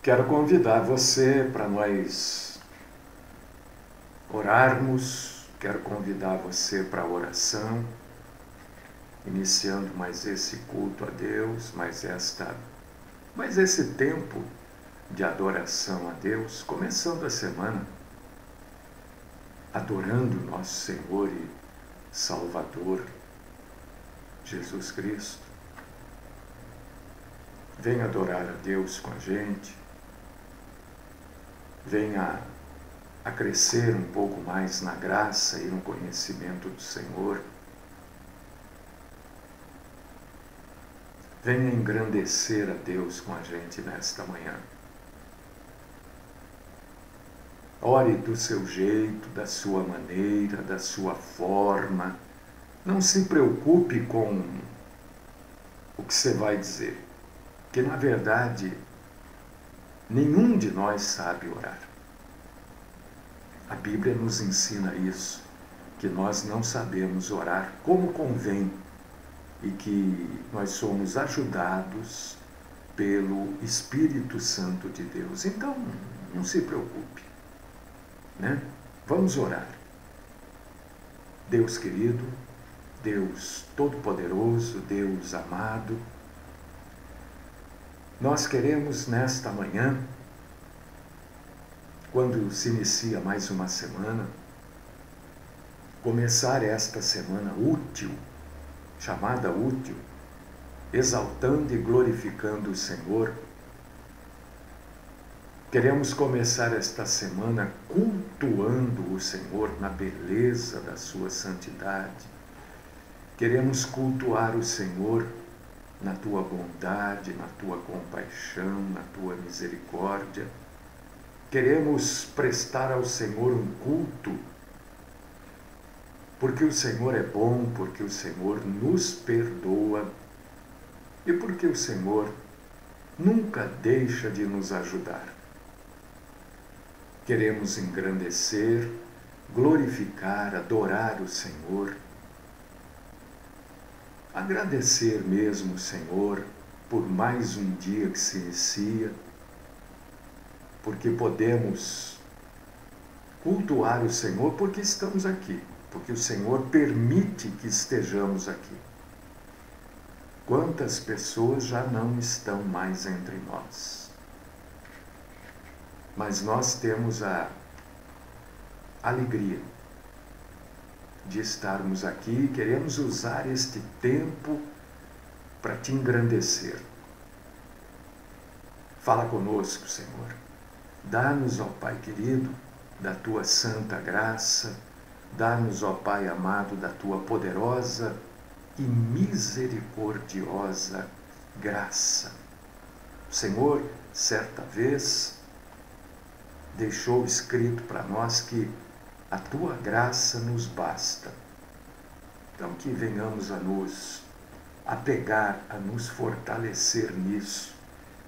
Quero convidar você para nós orarmos, quero convidar você para a oração, iniciando mais esse culto a Deus, mais esse tempo de adoração a Deus, começando a semana, adorando nosso Senhor e Salvador, Jesus Cristo. Venha adorar a Deus com a gente, venha a crescer um pouco mais na graça e no conhecimento do Senhor. Venha engrandecer a Deus com a gente nesta manhã. Ore do seu jeito, da sua maneira, da sua forma. Não se preocupe com o que você vai dizer, que na verdade nenhum de nós sabe orar. A Bíblia nos ensina isso, que nós não sabemos orar como convém e que nós somos ajudados pelo Espírito Santo de Deus. Então, não se preocupe, né? Vamos orar. Deus querido, Deus todo-poderoso, Deus amado, nós queremos nesta manhã, quando se inicia mais uma semana, começar esta semana útil, chamada útil, exaltando e glorificando o Senhor. Queremos começar esta semana cultuando o Senhor na beleza da sua santidade. Queremos cultuar o Senhor na tua bondade, na tua compaixão, na tua misericórdia. Queremos prestar ao Senhor um culto, porque o Senhor é bom, porque o Senhor nos perdoa e porque o Senhor nunca deixa de nos ajudar. Queremos engrandecer, glorificar, adorar o Senhor, agradecer mesmo o Senhor por mais um dia que se inicia, porque podemos cultuar o Senhor porque estamos aqui, porque o Senhor permite que estejamos aqui. Quantas pessoas já não estão mais entre nós? Mas nós temos a alegria de estarmos aqui e queremos usar este tempo para te engrandecer. Fala conosco, Senhor. Dá-nos, ó Pai querido, da tua santa graça, dá-nos, ó Pai amado, da tua poderosa e misericordiosa graça. O Senhor, certa vez, deixou escrito para nós que a tua graça nos basta. Então que venhamos a nos apegar, a nos fortalecer nisso,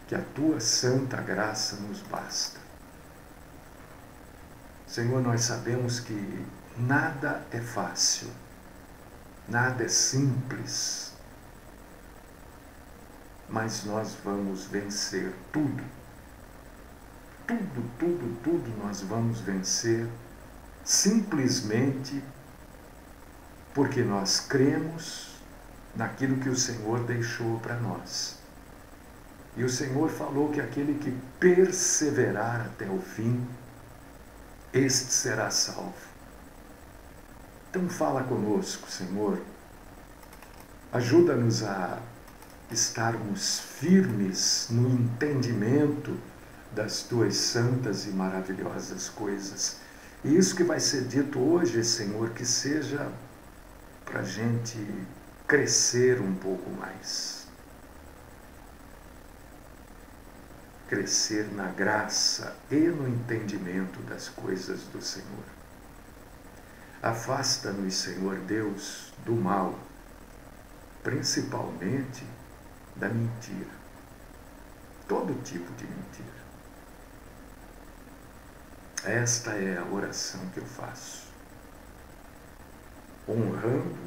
que a tua santa graça nos basta. Senhor, nós sabemos que nada é fácil, nada é simples, mas nós vamos vencer tudo. Tudo nós vamos vencer simplesmente porque nós cremos naquilo que o Senhor deixou para nós. E o Senhor falou que aquele que perseverar até o fim, este será salvo. Então fala conosco, Senhor. Ajuda-nos a estarmos firmes no entendimento das tuas santas e maravilhosas coisas. E isso que vai ser dito hoje, Senhor, que seja para a gente crescer um pouco mais. Crescer na graça e no entendimento das coisas do Senhor. Afasta-nos, Senhor Deus, do mal, principalmente da mentira. Todo tipo de mentira. Esta é a oração que eu faço. Honrando,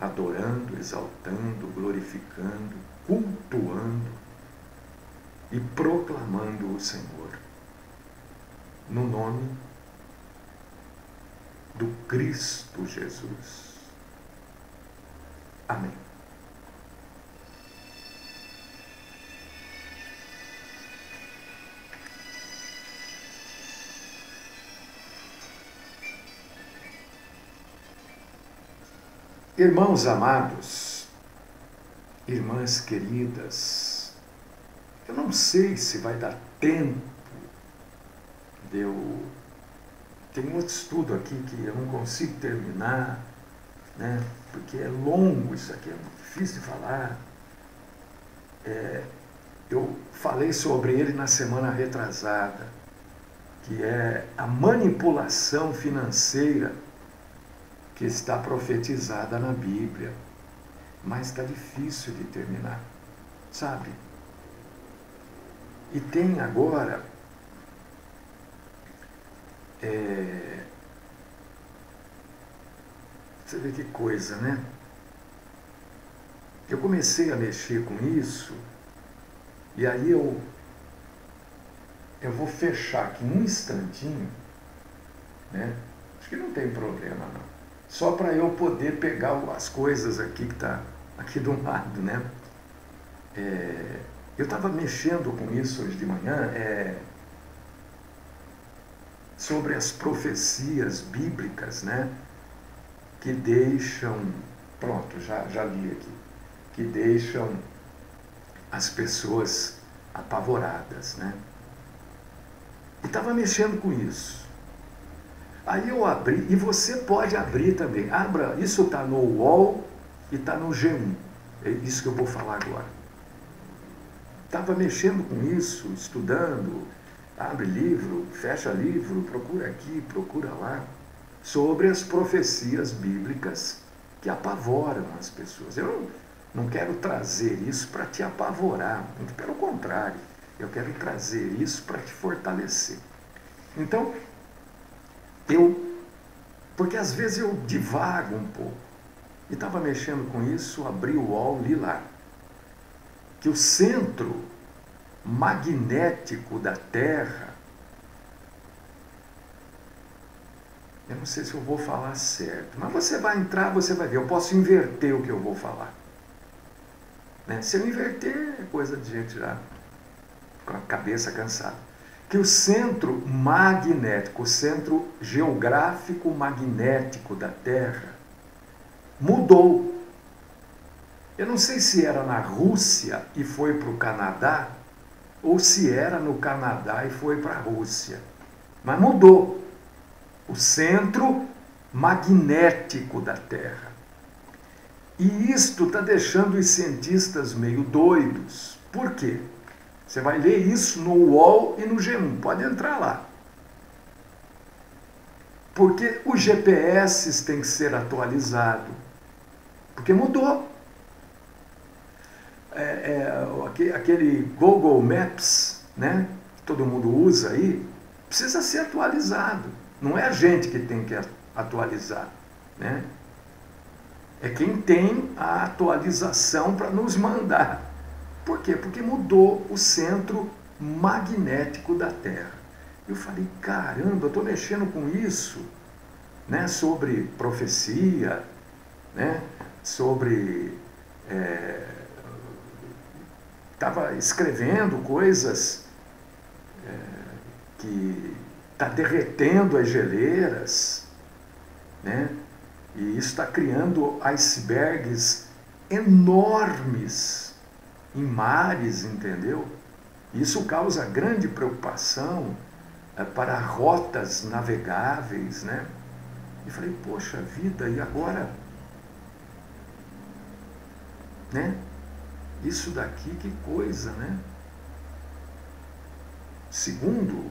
adorando, exaltando, glorificando, cultuando e proclamando o Senhor, no nome do Cristo Jesus. Amém. Irmãos amados, irmãs queridas, eu não sei se vai dar tempo de eu... Tem um outro estudo aqui que eu não consigo terminar, né? Porque é longo, isso aqui é difícil de falar. Eu falei sobre ele na semana retrasada, que é a manipulação financeira que está profetizada na Bíblia, mas está difícil de terminar, sabe? E tem agora você vê que coisa, né? Eu comecei a mexer com isso, e aí eu vou fechar aqui um instantinho, né? Acho que não tem problema não. Só para eu poder pegar as coisas aqui que está aqui do lado, né? Eu estava mexendo com isso hoje de manhã, sobre as profecias bíblicas, né? Que deixam, pronto, já li aqui, que deixam as pessoas apavoradas, né? E estava mexendo com isso. Aí eu abri, e você pode abrir também. Abra, isso está no UOL e está no G1. É isso que eu vou falar agora. Estava mexendo com isso, estudando, abre livro, fecha livro, procura aqui, procura lá, sobre as profecias bíblicas que apavoram as pessoas. Eu não quero trazer isso para te apavorar, muito pelo contrário, eu quero trazer isso para te fortalecer. Então, porque às vezes eu divago um pouco, e estava mexendo com isso, abri o UOL, li lá, que o centro magnético da Terra, eu não sei se eu vou falar certo, mas você vai entrar, você vai ver, eu posso inverter o que eu vou falar. Né? Se eu inverter, é coisa de gente já com a cabeça cansada. Que o centro magnético, o centro geográfico magnético da Terra mudou. Eu não sei se era na Rússia e foi para o Canadá, ou se era no Canadá e foi para a Rússia. Mas mudou. O centro magnético da Terra. E isto está deixando os cientistas meio doidos. Por quê? Você vai ler isso no UOL e no G1, pode entrar lá. Porque os GPS têm que ser atualizados. Porque mudou. Aquele Google Maps, né, que todo mundo usa aí, precisa ser atualizado. Não é a gente que tem que atualizar, né? É quem tem a atualização para nos mandar. Por quê? Porque mudou o centro magnético da Terra. Eu falei, caramba, eu estou mexendo com isso, né, sobre profecia, né, sobre... Estava escrevendo coisas que está derretendo as geleiras, né? E isso está criando icebergs enormes em mares, entendeu? Isso causa grande preocupação para rotas navegáveis, né? E falei, poxa vida, e agora? Né? Isso daqui, que coisa, né? Segundo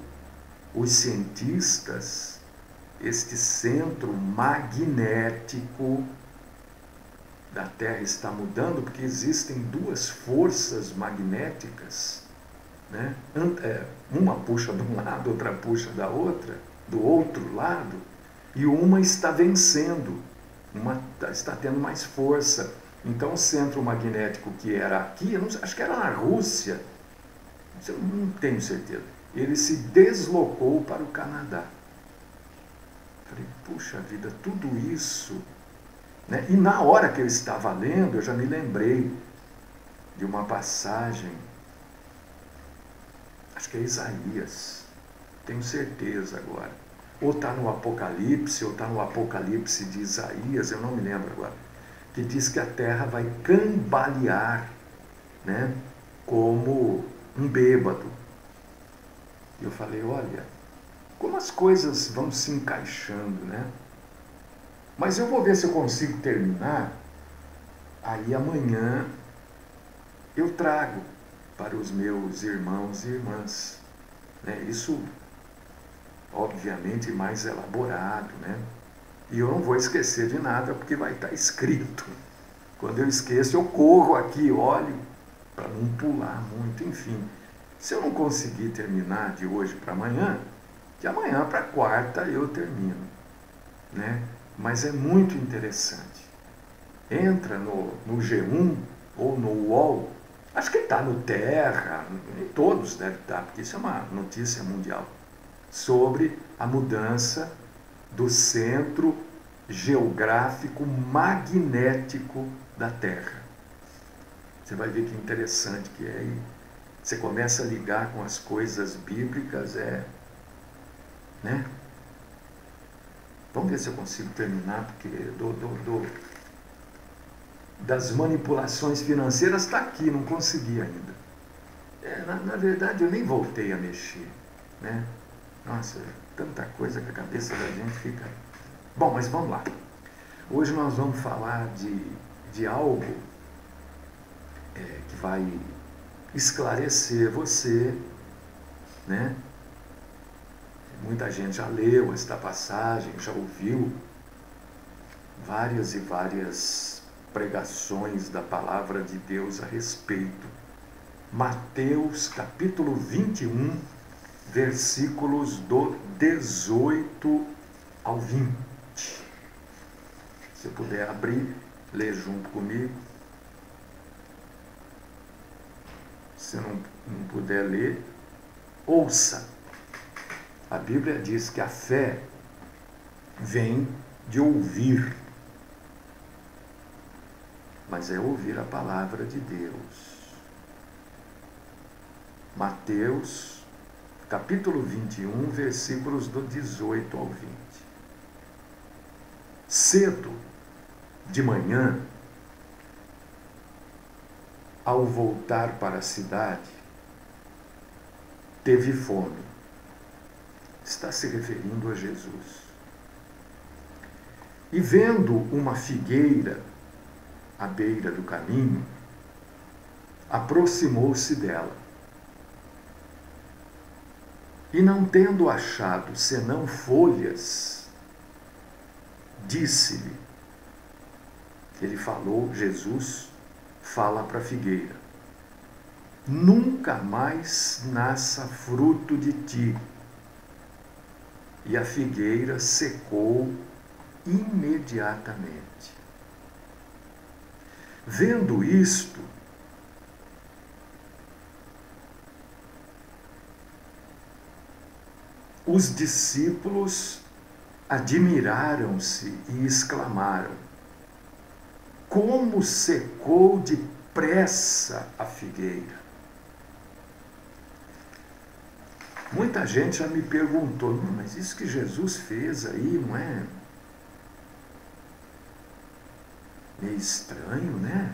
os cientistas, este centro magnético da Terra está mudando porque existem duas forças magnéticas, né? Uma puxa de um lado, outra puxa da outra, do outro lado, e uma está vencendo, uma está tendo mais força. Então o centro magnético que era aqui, acho que era na Rússia, Eu não tenho certeza. Ele se deslocou para o Canadá. Falei, puxa vida, tudo isso, né? E na hora que eu estava lendo, eu já me lembrei de uma passagem, acho que é Isaías, tenho certeza agora. Ou está no Apocalipse, ou está no Apocalipse de Isaías, eu não me lembro agora, que diz que a terra vai cambalear, né, como um bêbado. E eu falei, olha, como as coisas vão se encaixando, né? Mas eu vou ver se eu consigo terminar, aí amanhã eu trago para os meus irmãos e irmãs, né? Isso, obviamente, mais elaborado, né? E eu não vou esquecer de nada, porque vai estar escrito. Quando eu esqueço, eu corro aqui, olho, para não pular muito, enfim. Se eu não conseguir terminar de hoje para amanhã, de amanhã para quarta eu termino, né? Mas é muito interessante. Entra no G1 ou no UOL, acho que está no Terra, em todos deve estar, porque isso é uma notícia mundial, sobre a mudança do centro geográfico magnético da Terra. Você vai ver que interessante que é, e você começa a ligar com as coisas bíblicas, né? Vamos ver se eu consigo terminar, porque das manipulações financeiras está aqui, não consegui ainda. Na verdade, eu nem voltei a mexer, né? Nossa, tanta coisa que a cabeça da gente fica... Bom, mas vamos lá. Hoje nós vamos falar de algo que vai esclarecer você, né? Muita gente já leu esta passagem, já ouviu várias e várias pregações da palavra de Deus a respeito. Mateus capítulo 21, versículos do 18 ao 20. Se eu puder abrir, ler junto comigo. Se não puder ler, ouça. A Bíblia diz que a fé vem de ouvir, mas é ouvir a palavra de Deus. Mateus, capítulo 21, versículos do 18 ao 20. Cedo de manhã, ao voltar para a cidade, teve fome. Está se referindo a Jesus. E vendo uma figueira à beira do caminho, aproximou-se dela. E não tendo achado senão folhas, disse-lhe, ele falou, Jesus fala para a figueira, nunca mais nasça fruto de ti. E a figueira secou imediatamente. Vendo isto, os discípulos admiraram-se e exclamaram, como secou depressa a figueira. Muita gente já me perguntou, mas isso que Jesus fez aí, não é meio estranho, né?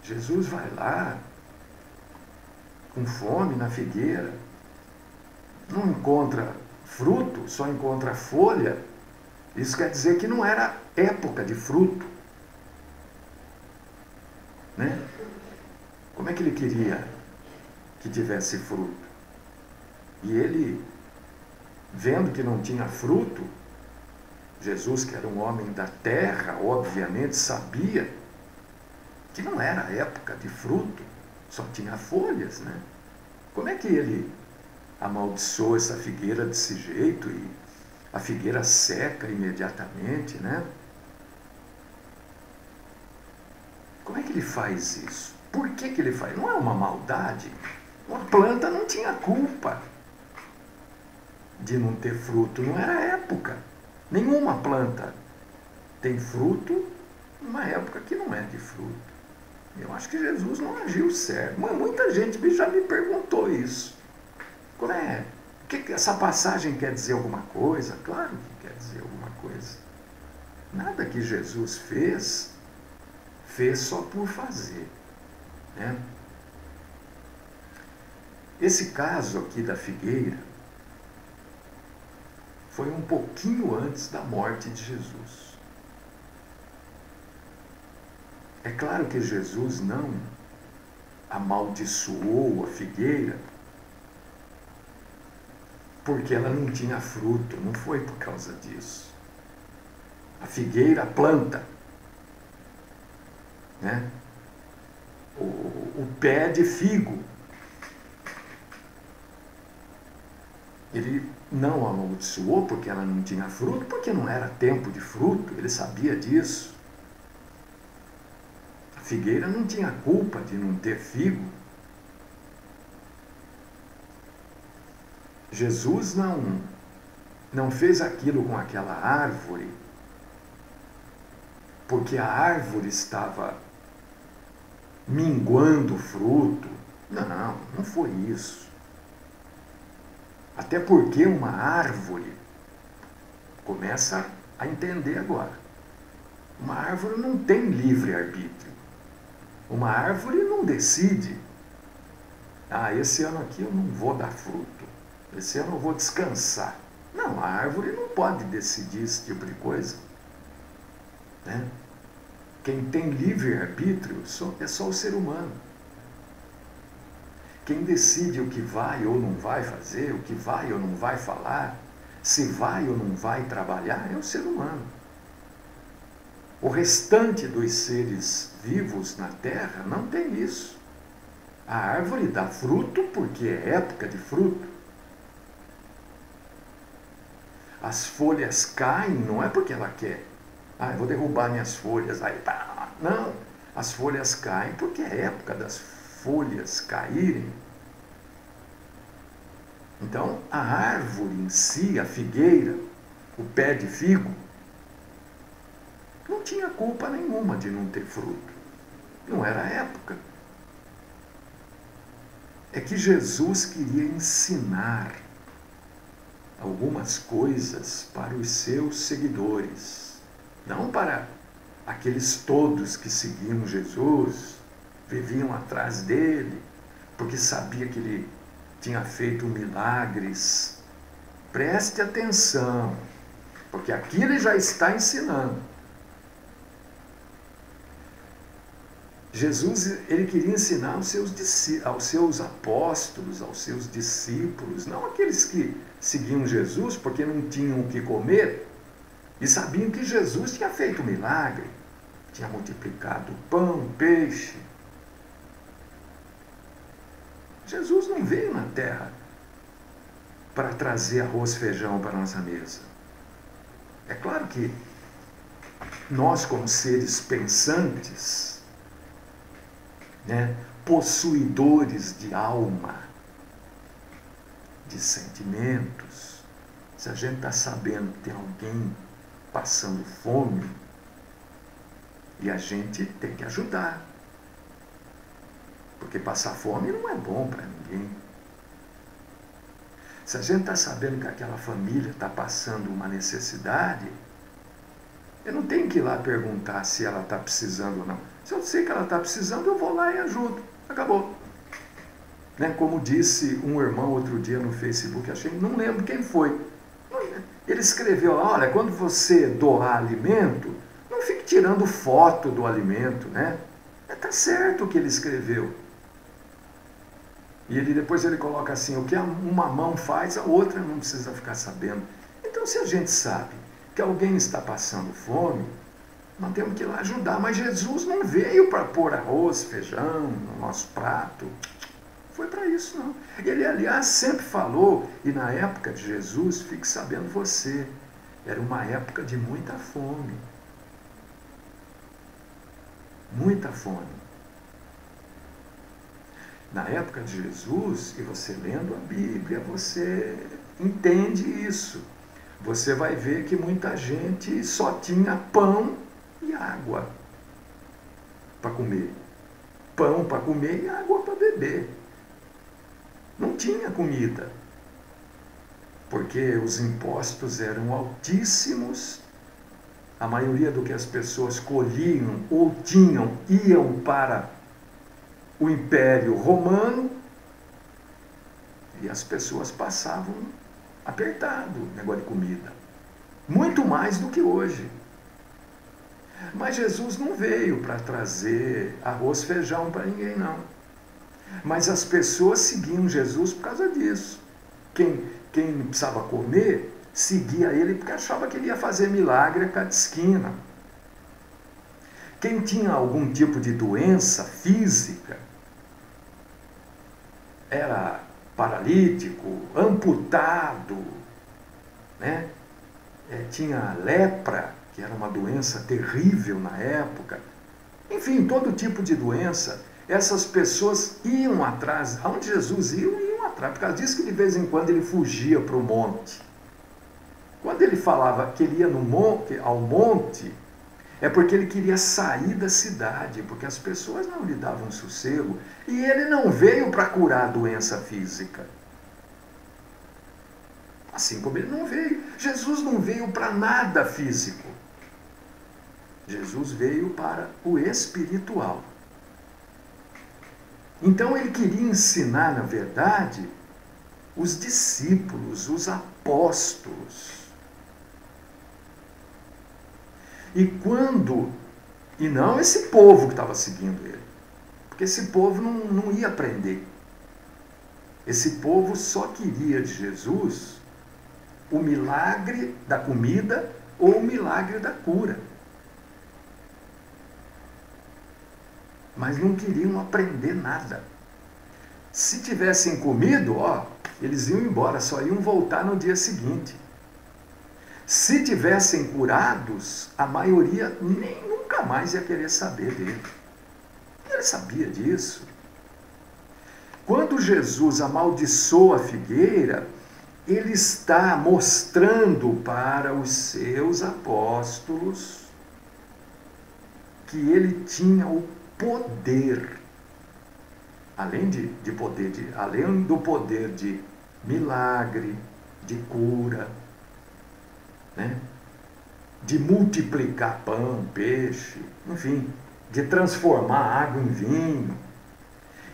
Jesus vai lá, com fome na figueira, não encontra fruto, só encontra folha. Isso quer dizer que não era época de fruto, né? Como é que ele queria que tivesse fruto? E ele, vendo que não tinha fruto, Jesus, que era um homem da terra, obviamente sabia que não era época de fruto, só tinha folhas, né? Como é que ele amaldiçoou essa figueira desse jeito e a figueira seca imediatamente, né? Como é que ele faz isso? Por que ele faz? Não é uma maldade? Uma planta não tinha culpa de não ter fruto, não era época. Nenhuma planta tem fruto numa época que não é de fruto. Eu acho que Jesus não agiu certo. Mas muita gente já me perguntou isso. Como é? Que essa passagem quer dizer alguma coisa? Claro que quer dizer alguma coisa. Nada que Jesus fez só por fazer, né? Esse caso aqui da figueira foi um pouquinho antes da morte de Jesus. É claro que Jesus não amaldiçoou a figueira porque ela não tinha fruto, não foi por causa disso. A figueira planta, né? O pé de figo, ele não amaldiçoou porque ela não tinha fruto, porque não era tempo de fruto, ele sabia disso. A figueira não tinha culpa de não ter figo. Jesus não fez aquilo com aquela árvore porque a árvore estava minguando o fruto. Não, não foi isso. Até porque uma árvore, começa a entender agora, uma árvore não tem livre-arbítrio. Uma árvore não decide, esse ano aqui eu não vou dar fruto, esse ano eu vou descansar. Não, a árvore não pode decidir esse tipo de coisa, né? Quem tem livre-arbítrio é só o ser humano. Quem decide o que vai ou não vai fazer, o que vai ou não vai falar, se vai ou não vai trabalhar, é o ser humano. O restante dos seres vivos na Terra não tem isso. A árvore dá fruto porque é época de fruto. As folhas caem não é porque ela quer. Eu vou derrubar minhas folhas. Não, as folhas caem porque é época das folhas caírem. Então, a árvore em si, a figueira, o pé de figo, não tinha culpa nenhuma de não ter fruto. Não era a época. É que Jesus queria ensinar algumas coisas para os seus seguidores. Não para aqueles todos que seguiam Jesus, viviam atrás dele, porque sabia que ele tinha feito milagres. Preste atenção, porque aqui ele já está ensinando. Jesus, ele queria ensinar aos seus apóstolos, aos seus discípulos, não aqueles que seguiam Jesus porque não tinham o que comer e sabiam que Jesus tinha feito um milagre, tinha multiplicado pão, peixe. Jesus não veio na terra para trazer arroz e feijão para a nossa mesa. É claro que nós, como seres pensantes, né, possuidores de alma, de sentimentos, se a gente está sabendo que tem alguém passando fome, e a gente tem que ajudar, porque passar fome não é bom para ninguém. Se a gente está sabendo que aquela família está passando uma necessidade, eu não tenho que ir lá perguntar se ela está precisando ou não. Se eu sei que ela está precisando, eu vou lá e ajudo. Acabou. Né? Como disse um irmão outro dia no Facebook, não lembro quem foi. Ele escreveu, olha, quando você doar alimento, não fique tirando foto do alimento, né? Está certo o que ele escreveu. E depois ele coloca assim, o que uma mão faz, a outra não precisa ficar sabendo. Então, se a gente sabe que alguém está passando fome, nós temos que ir lá ajudar. Mas Jesus não veio para pôr arroz, feijão no nosso prato. Foi para isso, não. Ele, aliás, sempre falou, e na época de Jesus, fique sabendo você, era uma época de muita fome. Muita fome. Na época de Jesus, e você lendo a Bíblia, você entende isso. Você vai ver que muita gente só tinha pão e água para comer. Pão para comer e água para beber. Não tinha comida. Porque os impostos eram altíssimos. A maioria do que as pessoas colhiam ou tinham iam para o Império Romano. E as pessoas passavam apertado o negócio de comida. Muito mais do que hoje. Mas Jesus não veio para trazer arroz e feijão para ninguém, não. Mas as pessoas seguiam Jesus por causa disso. Quem precisava comer, seguia ele porque achava que ele ia fazer milagre a cada esquina. Quem tinha algum tipo de doença física, era paralítico, amputado, né? Tinha lepra, que era uma doença terrível na época. Enfim, todo tipo de doença. Essas pessoas iam atrás, aonde Jesus ia, iam atrás. Por causa disso que de vez em quando ele fugia para o monte. Quando ele falava que ele ia ao monte, é porque ele queria sair da cidade, porque as pessoas não lhe davam sossego. E ele não veio para curar a doença física. Assim como ele não veio. Jesus não veio para nada físico. Jesus veio para o espiritual. Então ele queria ensinar, na verdade, os discípulos, os apóstolos. E não esse povo que estava seguindo ele. Porque esse povo não ia aprender. Esse povo só queria de Jesus o milagre da comida ou o milagre da cura. Mas não queriam aprender nada. Se tivessem comido, eles iam embora, só iam voltar no dia seguinte. Se tivessem curados, a maioria nunca mais ia querer saber dele. Ele sabia disso. Quando Jesus amaldiçoa a figueira, ele está mostrando para os seus apóstolos que ele tinha o poder, além do poder de milagre, de cura, né? De multiplicar pão, peixe, enfim, de transformar água em vinho.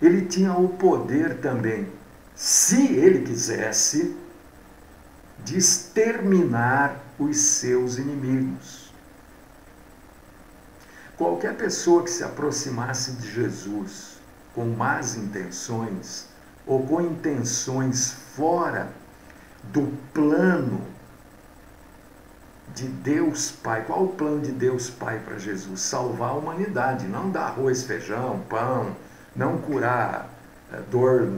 Ele tinha o poder também, se ele quisesse, de exterminar os seus inimigos. Qualquer pessoa que se aproximasse de Jesus com más intenções ou com intenções fora do plano de Deus Pai. Qual o plano de Deus Pai para Jesus? Salvar a humanidade, não dar arroz, feijão, pão, não curar dor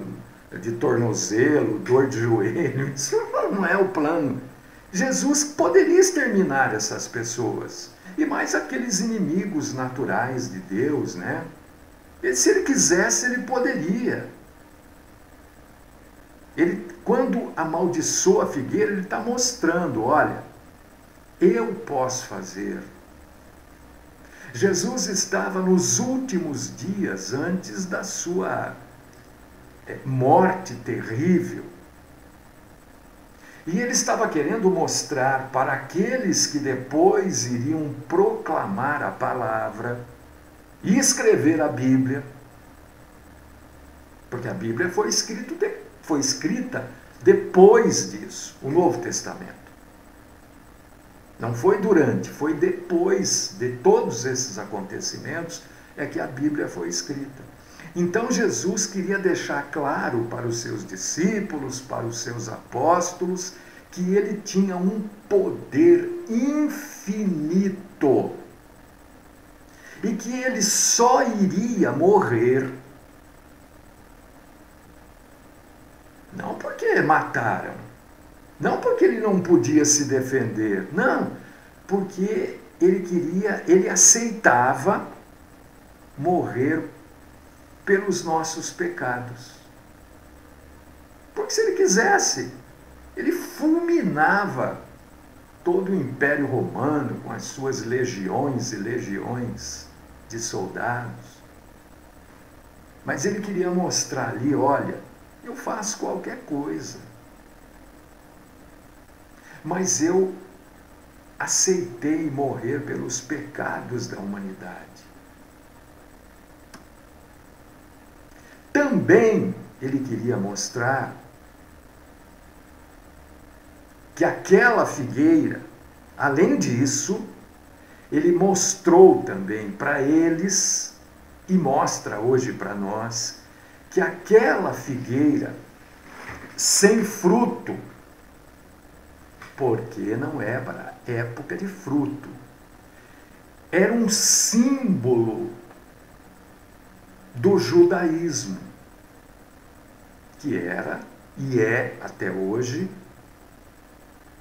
de tornozelo, dor de joelho. Isso não é o plano. Jesus poderia exterminar essas pessoas. E mais aqueles inimigos naturais de Deus, né? Se ele quisesse, ele poderia. Quando amaldiçoa a figueira, ele está mostrando, olha, eu posso fazer. Jesus estava nos últimos dias antes da sua morte terrível. E ele estava querendo mostrar para aqueles que depois iriam proclamar a palavra e escrever a Bíblia, porque a Bíblia foi escrita depois disso, o Novo Testamento. Não foi durante, foi depois de todos esses acontecimentos é que a Bíblia foi escrita. Então Jesus queria deixar claro para os seus discípulos, para os seus apóstolos, que ele tinha um poder infinito e que ele só iria morrer não porque mataram, não porque ele não podia se defender, não, porque ele aceitava morrer pelos nossos pecados. Porque se ele quisesse, ele fulminava todo o Império Romano com as suas legiões e legiões de soldados. Mas ele queria mostrar ali, olha, eu faço qualquer coisa. Mas eu aceitei morrer pelos pecados da humanidade. Também ele queria mostrar que aquela figueira, além disso, ele mostrou também para eles, e mostra hoje para nós, que aquela figueira sem fruto, porque não era época de fruto, era um símbolo do judaísmo, que era e é até hoje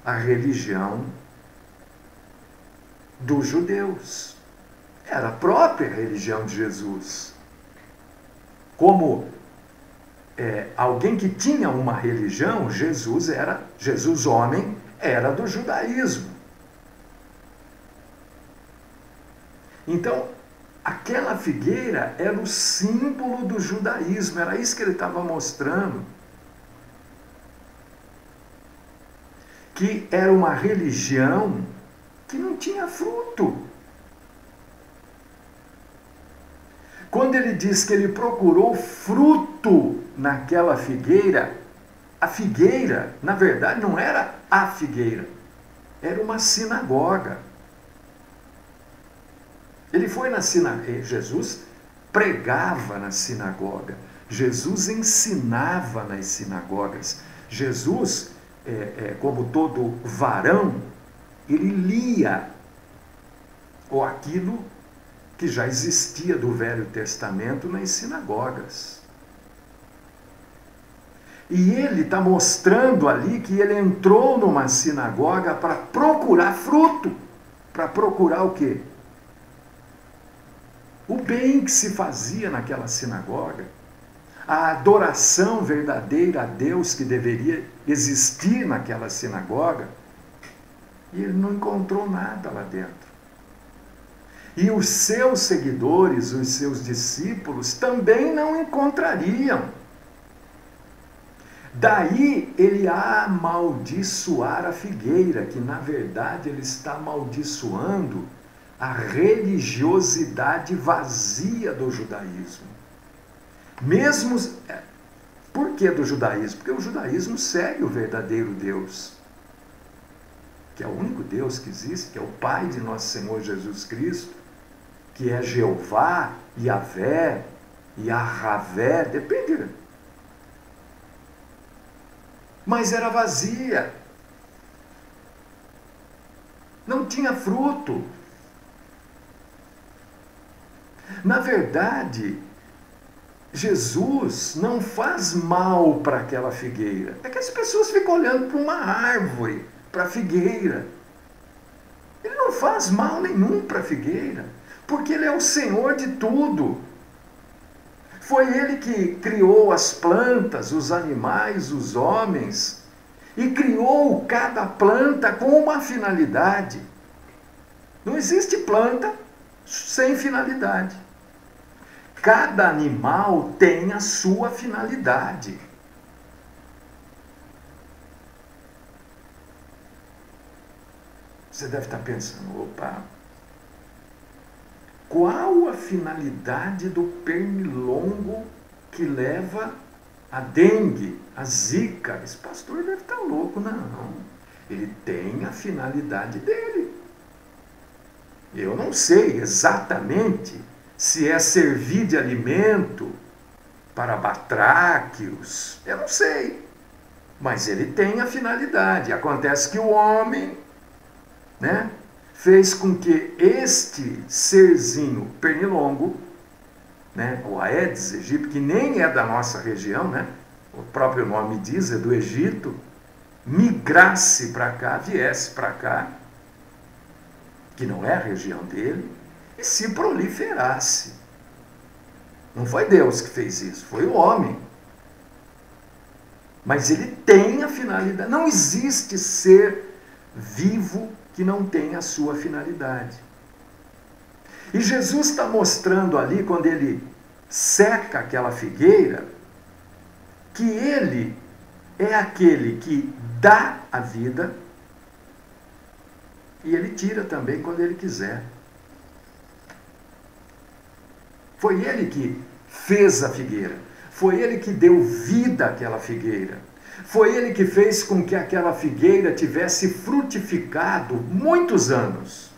a religião dos judeus. Era a própria religião de Jesus. Como alguém que tinha uma religião, Jesus homem, era do judaísmo. Então, aquela figueira era o símbolo do judaísmo, era isso que ele estava mostrando. Que era uma religião que não tinha fruto. Quando ele diz que ele procurou fruto naquela figueira, a figueira, na verdade, não era a figueira, era uma sinagoga. Ele foi na sinagoga, Jesus pregava na sinagoga, Jesus ensinava nas sinagogas, Jesus, como todo varão, ele lia aquilo que já existia do Velho Testamento nas sinagogas. E ele está mostrando ali que ele entrou numa sinagoga para procurar fruto. Para procurar o quê? O bem que se fazia naquela sinagoga. A adoração verdadeira a Deus que deveria existir naquela sinagoga. E ele não encontrou nada lá dentro. E os seus seguidores, os seus discípulos, também não encontrariam. Daí ele amaldiçoar a figueira, que na verdade ele está amaldiçoando a religiosidade vazia do judaísmo. Por que do judaísmo? Porque o judaísmo segue o verdadeiro Deus, que é o único Deus que existe, que é o Pai de nosso Senhor Jesus Cristo, que é Jeová, Yavé, Yahavé, depende. Mas era vazia. Não tinha fruto. Na verdade, Jesus não faz mal para aquela figueira. É que as pessoas ficam olhando para uma árvore, para a figueira. Ele não faz mal nenhum para a figueira, porque ele é o Senhor de tudo. Foi ele que criou as plantas, os animais, os homens, e criou cada planta com uma finalidade. Não existe planta sem finalidade. Cada animal tem a sua finalidade. Você deve estar pensando, opa, qual a finalidade do pernilongo que leva a dengue, a zika? Esse pastor deve estar louco. Não, ele tem a finalidade dele. Eu não sei exatamente se é servir de alimento para batráquios, eu não sei, mas ele tem a finalidade. Acontece que o homem, fez com que este serzinho pernilongo, o Aedes aegypti, que nem é da nossa região, o próprio nome diz, é do Egito, migrasse para cá, viesse para cá, que não é a região dele, e se proliferasse. Não foi Deus que fez isso, foi o homem. Mas ele tem a finalidade. Não existe ser vivo que não tenha a sua finalidade. E Jesus está mostrando ali, quando ele seca aquela figueira, que ele é aquele que dá a vida e ele tira também quando ele quiser. Foi ele que fez a figueira. Foi ele que deu vida àquela figueira. Foi ele que fez com que aquela figueira tivesse frutificado muitos anos.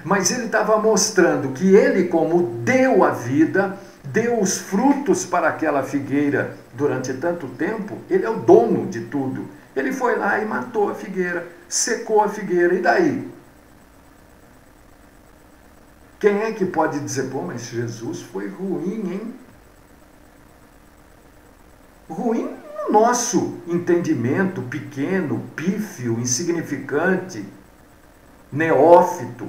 Mas ele estava mostrando que ele, como deu a vida, deu os frutos para aquela figueira durante tanto tempo, ele é o dono de tudo. Ele foi lá e matou a figueira, secou a figueira, e daí? Quem é que pode dizer, pô, mas Jesus foi ruim, hein? Ruim no nosso entendimento pequeno, pífio, insignificante, neófito.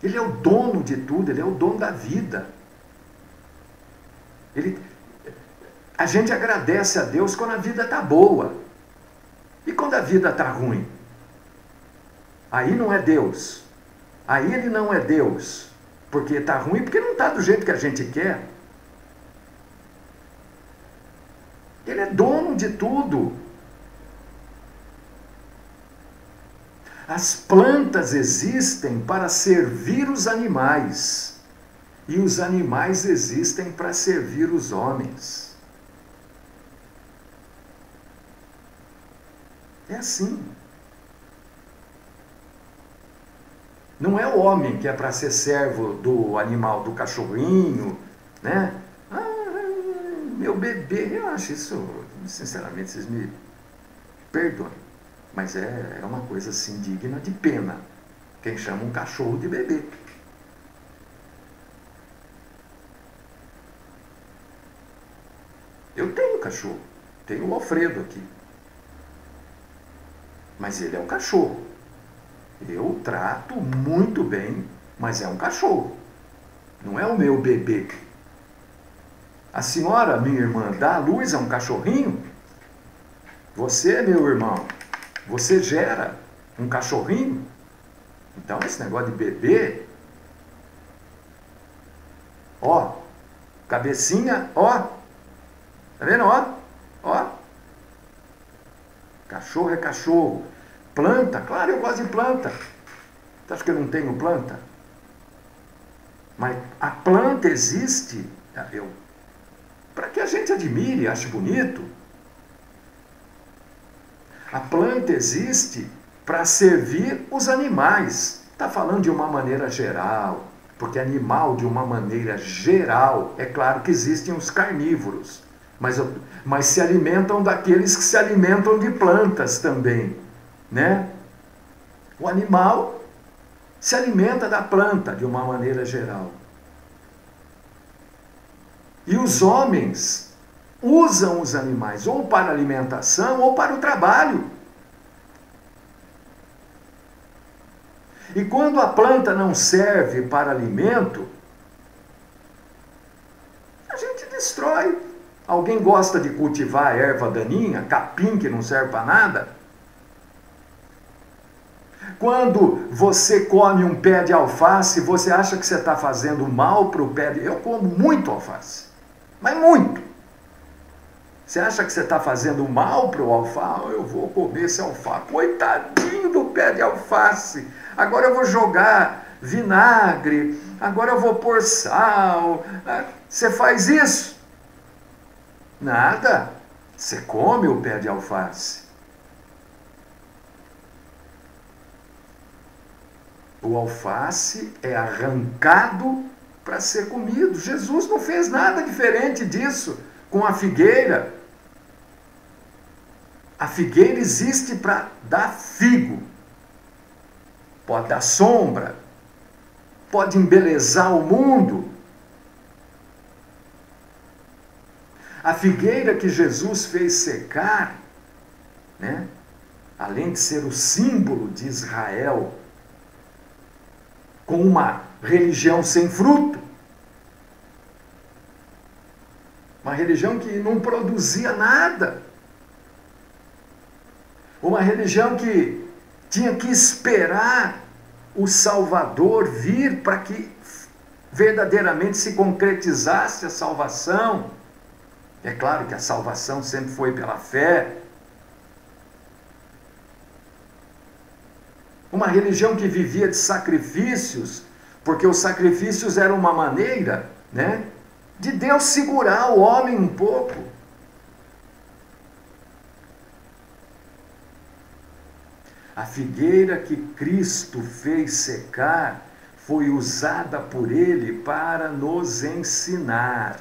Ele é o dono de tudo, ele é o dono da vida. A gente agradece a Deus quando a vida está boa. E quando a vida está ruim? Aí não é Deus. Aí ele não é Deus. Porque está ruim, porque não está do jeito que a gente quer. Ele é dono de tudo. As plantas existem para servir os animais. E os animais existem para servir os homens. É assim. Não é o homem que é para ser servo do animal, do cachorrinho, né? Meu bebê, eu acho isso, sinceramente, vocês me perdoem, mas é uma coisa assim digna de pena. Quem chama um cachorro de bebê? Eu tenho cachorro, tenho o Alfredo aqui, mas ele é um cachorro. Eu o trato muito bem, mas é um cachorro, não é o meu bebê. A senhora, minha irmã, dá a luz a um cachorrinho? Você, meu irmão, você gera um cachorrinho? Então, esse negócio de bebê, ó, cabecinha, ó, tá vendo, ó, cachorro é cachorro. Planta, claro, eu gosto de planta. Você acha que eu não tenho planta? Mas a planta existe, para que a gente admire, ache bonito. A planta existe para servir os animais. Está falando de uma maneira geral, porque animal, de uma maneira geral, é claro que existem os carnívoros, mas se alimentam daqueles que se alimentam de plantas também, né? O animal se alimenta da planta, de uma maneira geral. E os homens usam os animais ou para alimentação ou para o trabalho. E quando a planta não serve para alimento, a gente destrói. Alguém gosta de cultivar erva daninha, capim que não serve para nada? Quando você come um pé de alface, você acha que você está fazendo mal para o pé de... Eu como muito alface, mas muito. Você acha que você está fazendo mal para o alface? Eu vou comer esse alface. Coitadinho do pé de alface. Agora eu vou jogar vinagre. Agora eu vou pôr sal. Você faz isso? Nada. Você come o pé de alface. O alface é arrancado para ser comido. Jesus não fez nada diferente disso com a figueira. A figueira existe para dar figo. Pode dar sombra. Pode embelezar o mundo. A figueira que Jesus fez secar, né, além de ser o símbolo de Israel, com uma religião sem fruto. Uma religião que não produzia nada. Uma religião que tinha que esperar o Salvador vir para que verdadeiramente se concretizasse a salvação. É claro que a salvação sempre foi pela fé. Uma religião que vivia de sacrifícios, porque os sacrifícios eram uma maneira, né, de Deus segurar o homem um pouco. A figueira que Cristo fez secar foi usada por Ele para nos ensinar.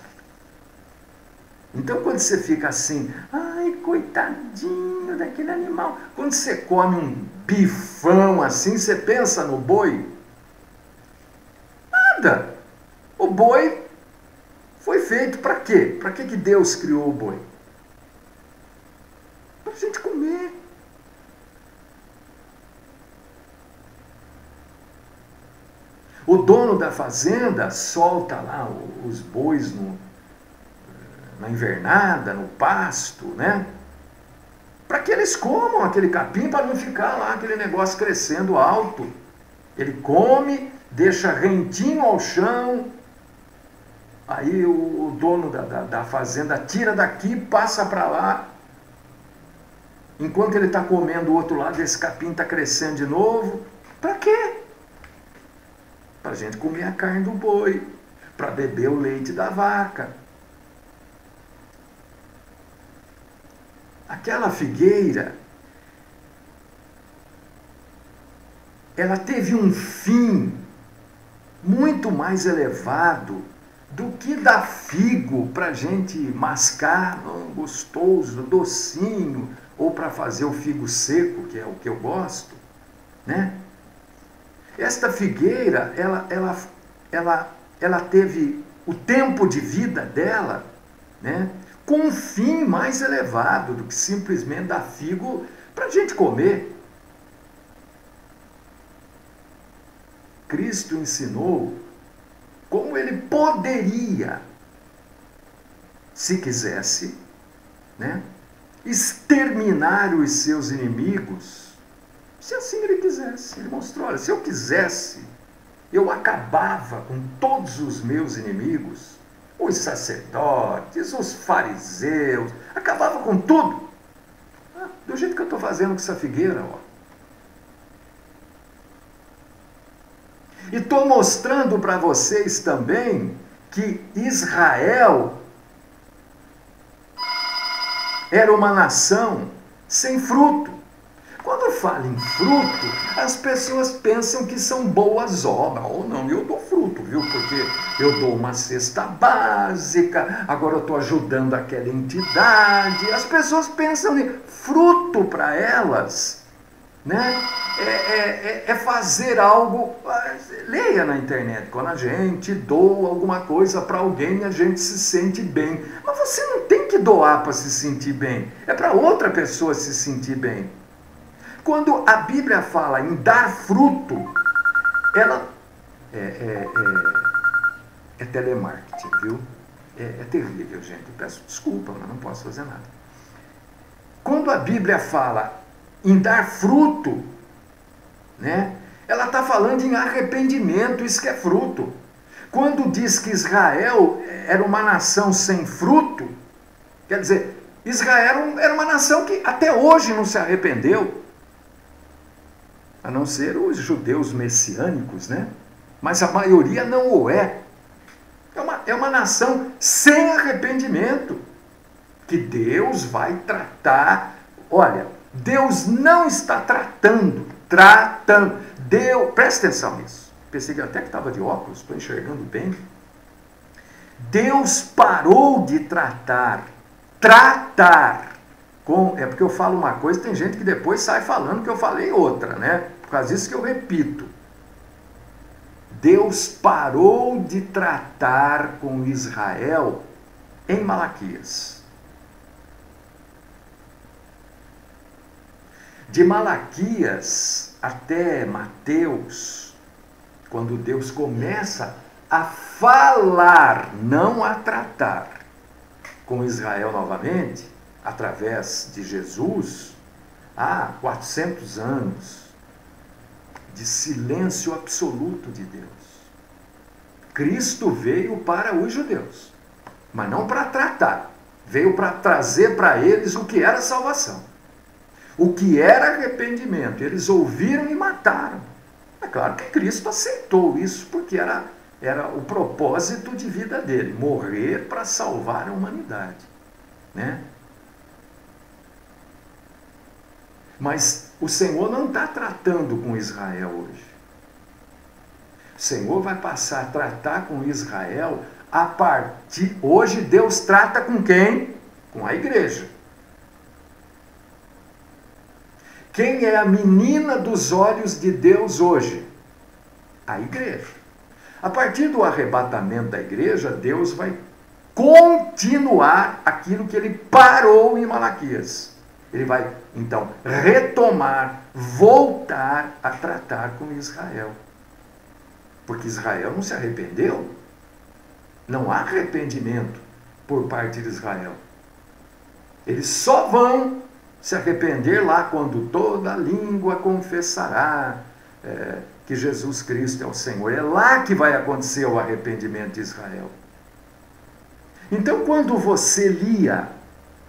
Então, quando você fica assim, ai, coitadinho daquele animal. Quando você come um bifão assim, você pensa no boi? Nada. O boi foi feito para quê? Para que Deus criou o boi? Para a gente comer. O dono da fazenda solta lá os bois na invernada, no pasto, né? Para que eles comam aquele capim, para não ficar lá aquele negócio crescendo alto. Ele come, deixa rentinho ao chão, aí o dono da fazenda tira daqui, passa para lá. Enquanto ele está comendo o outro lado, esse capim está crescendo de novo. Para quê? Para a gente comer a carne do boi, para beber o leite da vaca. Aquela figueira, ela teve um fim muito mais elevado do que dar figo para a gente mascar, gostoso, docinho, ou para fazer o figo seco, que é o que eu gosto, né? Esta figueira, ela teve o tempo de vida dela, né, com um fim mais elevado do que simplesmente dar figo para a gente comer. Cristo ensinou como ele poderia, se quisesse, né, exterminar os seus inimigos, se assim ele quisesse. Ele mostrou, olha, se eu quisesse, eu acabava com todos os meus inimigos, os sacerdotes, os fariseus, acabava com tudo. Do jeito que eu estou fazendo com essa figueira, ó. E estou mostrando para vocês também que Israel era uma nação sem fruto. Quando fala em fruto, as pessoas pensam que são boas obras. Ou não, eu dou fruto, viu? Porque eu dou uma cesta básica, agora eu estou ajudando aquela entidade. As pessoas pensam em fruto para elas, né? É fazer algo. Leia na internet, quando a gente doa alguma coisa para alguém, a gente se sente bem. Mas você não tem que doar para se sentir bem, é para outra pessoa se sentir bem. Quando a Bíblia fala em dar fruto, ela é telemarketing, viu? É terrível, gente. Eu peço desculpa, mas não posso fazer nada. Quando a Bíblia fala em dar fruto, né, ela está falando em arrependimento, isso que é fruto. Quando diz que Israel era uma nação sem fruto, quer dizer, Israel era uma nação que até hoje não se arrependeu. A não ser os judeus messiânicos, né? Mas a maioria não o é. É uma nação sem arrependimento, que Deus vai tratar. Olha, Deus não está tratando. Presta atenção nisso. Pensei que até que estava de óculos, estou enxergando bem. Deus parou de tratar. É porque eu falo uma coisa, tem gente que depois sai falando que eu falei outra, né? Por causa disso que eu repito. Deus parou de tratar com Israel em Malaquias. De Malaquias até Mateus, quando Deus começa a falar, não a tratar, com Israel novamente, através de Jesus, há 400 anos de silêncio absoluto de Deus. Cristo veio para os judeus, mas não para tratar, veio para trazer para eles o que era salvação, o que era arrependimento. Eles ouviram e mataram. É claro que Cristo aceitou isso, porque era o propósito de vida dele, morrer para salvar a humanidade, né? Mas o Senhor não está tratando com Israel hoje. O Senhor vai passar a tratar com Israel a partir... Hoje Deus trata com quem? Com a igreja. Quem é a menina dos olhos de Deus hoje? A igreja. A partir do arrebatamento da igreja, Deus vai continuar aquilo que ele parou em Malaquias. Ele vai, então, retomar, voltar a tratar com Israel. Porque Israel não se arrependeu. Não há arrependimento por parte de Israel. Eles só vão se arrepender lá quando toda língua confessará que Jesus Cristo é o Senhor. É lá que vai acontecer o arrependimento de Israel. Então, quando você lia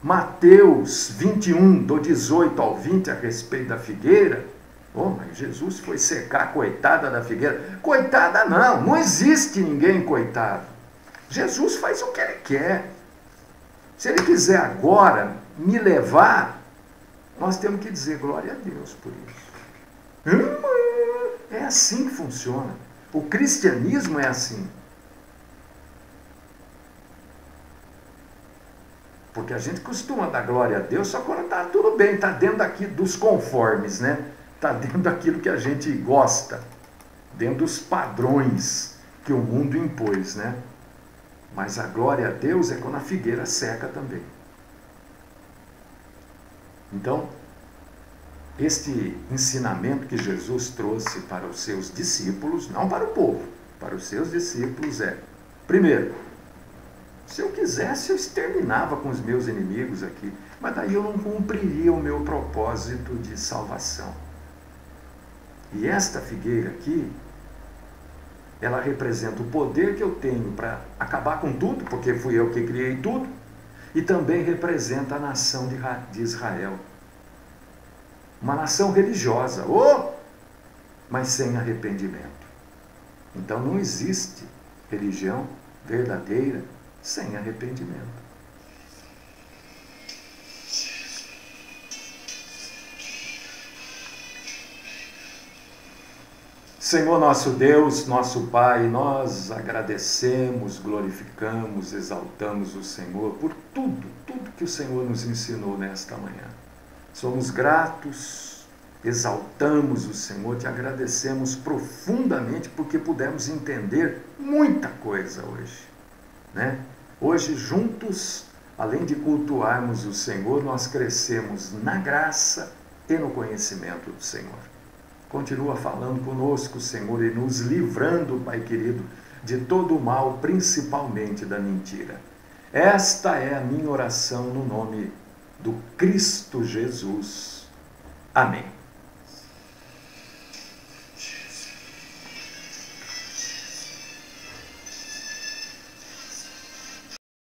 Mateus 21, do 18 ao 20, a respeito da figueira, mas Jesus foi secar a coitada da figueira. Coitada não existe ninguém coitado. Jesus faz o que ele quer. Se ele quiser agora me levar, nós temos que dizer glória a Deus por isso. É assim que funciona. O cristianismo é assim. Porque a gente costuma dar glória a Deus só quando está tudo bem, está dentro daqui dos conformes, né? Está dentro daquilo que a gente gosta, dentro dos padrões que o mundo impôs, né? Mas a glória a Deus é quando a figueira seca também. Então, este ensinamento que Jesus trouxe para os seus discípulos, não para o povo, para os seus discípulos primeiro, se eu quisesse, eu exterminava com os meus inimigos aqui, mas daí eu não cumpriria o meu propósito de salvação. E esta figueira aqui, ela representa o poder que eu tenho para acabar com tudo, porque fui eu que criei tudo, e também representa a nação de Israel. Uma nação religiosa, mas sem arrependimento. Então não existe religião verdadeira sem arrependimento. Senhor nosso Deus, nosso Pai, nós agradecemos, glorificamos, exaltamos o Senhor por tudo que o Senhor nos ensinou nesta manhã. Somos gratos, exaltamos o Senhor, te agradecemos profundamente porque pudemos entender muita coisa hoje, né? Hoje, juntos, além de cultuarmos o Senhor, nós crescemos na graça e no conhecimento do Senhor. Continua falando conosco, Senhor, e nos livrando, Pai querido, de todo o mal, principalmente da mentira. Esta é a minha oração no nome do Cristo Jesus. Amém.